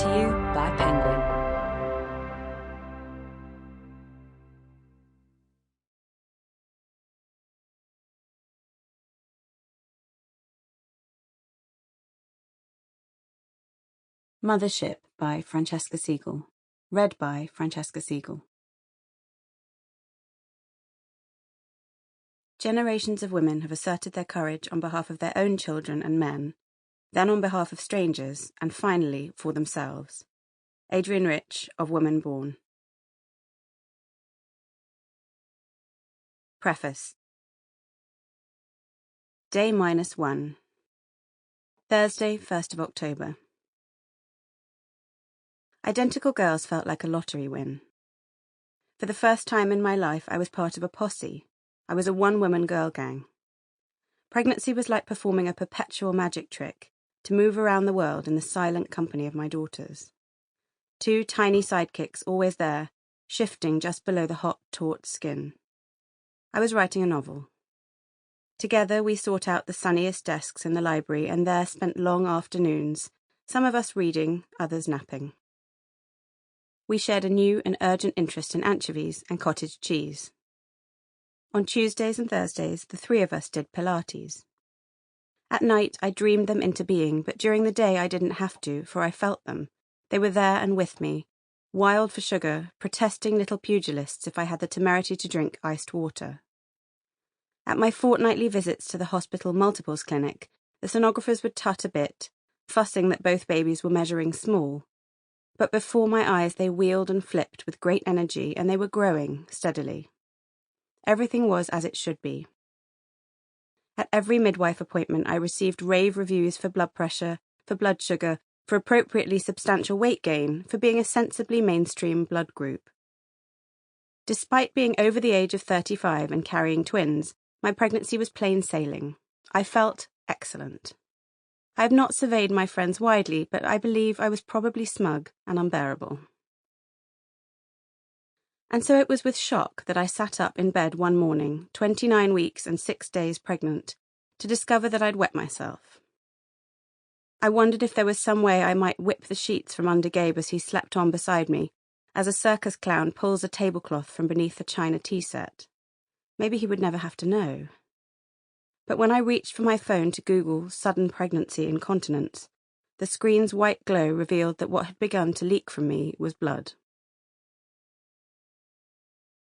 to you by Penguin. Mothership by Francesca Segal. Read by Francesca Segal. Generations of women have asserted their courage on behalf of their own children and men, then on behalf of strangers, and finally for themselves. Adrienne Rich of Woman Born. Preface. Day -1. Thursday, 1st of October. Identical Girls felt like a lottery win. For the first time in my life, I was part of a posse. I was a one-woman girl gang. Pregnancy was like performing a perpetual magic trick, to move around the world in the silent company of my daughters. 2 tiny sidekicks always there, shifting just below the hot, taut skin. I was writing a novel. Together we sought out the sunniest desks in the library and there spent long afternoons, some of us reading, others napping. We shared a new and urgent interest in anchovies and cottage cheese. On Tuesdays and Thursdays, the 3 of us did Pilates. At night, I dreamed them into being, but during the day I didn't have to, for I felt them. They were there and with me, wild for sugar, protesting little pugilists if I had the temerity to drink iced water. At my fortnightly visits to the hospital multiples clinic, the sonographers would tut a bit, fussing that both babies were measuring small. But before my eyes they wheeled and flipped with great energy, and they were growing steadily. Everything was as it should be. At every midwife appointment I received rave reviews for blood pressure, for blood sugar, for appropriately substantial weight gain, for being a sensibly mainstream blood group. Despite being over the age of 35 and carrying twins, my pregnancy was plain sailing. I felt excellent. I have not surveyed my friends widely, but I believe I was probably smug and unbearable. And so it was with shock that I sat up in bed one morning, 29 weeks and 6 days pregnant, to discover that I'd wet myself. I wondered if there was some way I might whip the sheets from under Gabe as he slept on beside me, as a circus clown pulls a tablecloth from beneath a china tea set. Maybe he would never have to know. But when I reached for my phone to Google sudden pregnancy incontinence, the screen's white glow revealed that what had begun to leak from me was blood.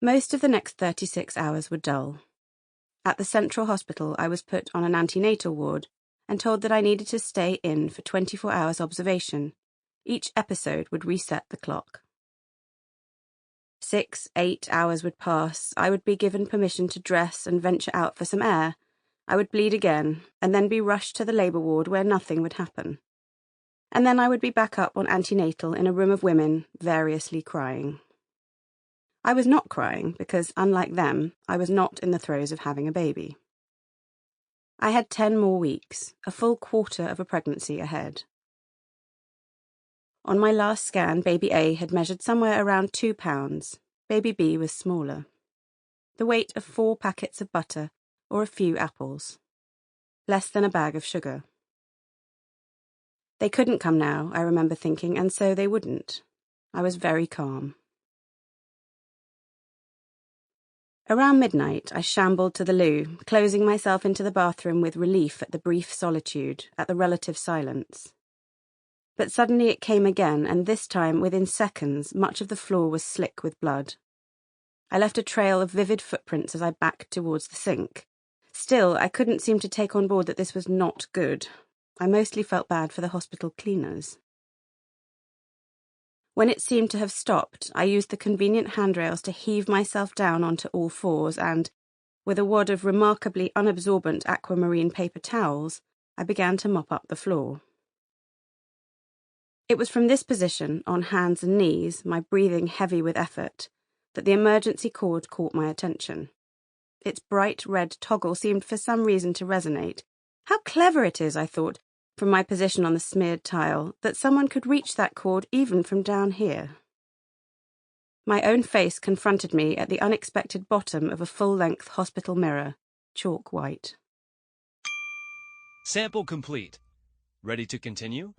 Most of the next 36 hours were dull. At the Central Hospital, I was put on an antenatal ward and told that I needed to stay in for 24 hours observation. Each episode would reset the clock. 6, 8 hours would pass. I would be given permission to dress and venture out for some air. I would bleed again, and then be rushed to the labour ward where nothing would happen. And then I would be back up on antenatal in a room of women, variously crying. I was not crying because, unlike them, I was not in the throes of having a baby. I had 10 more weeks, a full quarter of a pregnancy ahead. On my last scan, baby A had measured somewhere around 2 pounds. Baby B was smaller. The weight of 4 packets of butter or a few apples. Less than a bag of sugar. They couldn't come now, I remember thinking, and so they wouldn't. I was very calm. Around midnight, I shambled to the loo, closing myself into the bathroom with relief at the brief solitude, at the relative silence. But suddenly it came again, and this time, within seconds, much of the floor was slick with blood. I left a trail of vivid footprints as I backed towards the sink. Still, I couldn't seem to take on board that this was not good. I mostly felt bad for the hospital cleaners. When it seemed to have stopped, I used the convenient handrails to heave myself down onto all fours and, with a wad of remarkably unabsorbent aquamarine paper towels, I began to mop up the floor. It was from this position, on hands and knees, my breathing heavy with effort, that the emergency cord caught my attention. Its bright red toggle seemed for some reason to resonate. How clever it is, I thought, from my position on the smeared tile, that someone could reach that cord even from down here. My own face confronted me at the unexpected bottom of a full-length hospital mirror, chalk white. Sample complete. Ready to continue?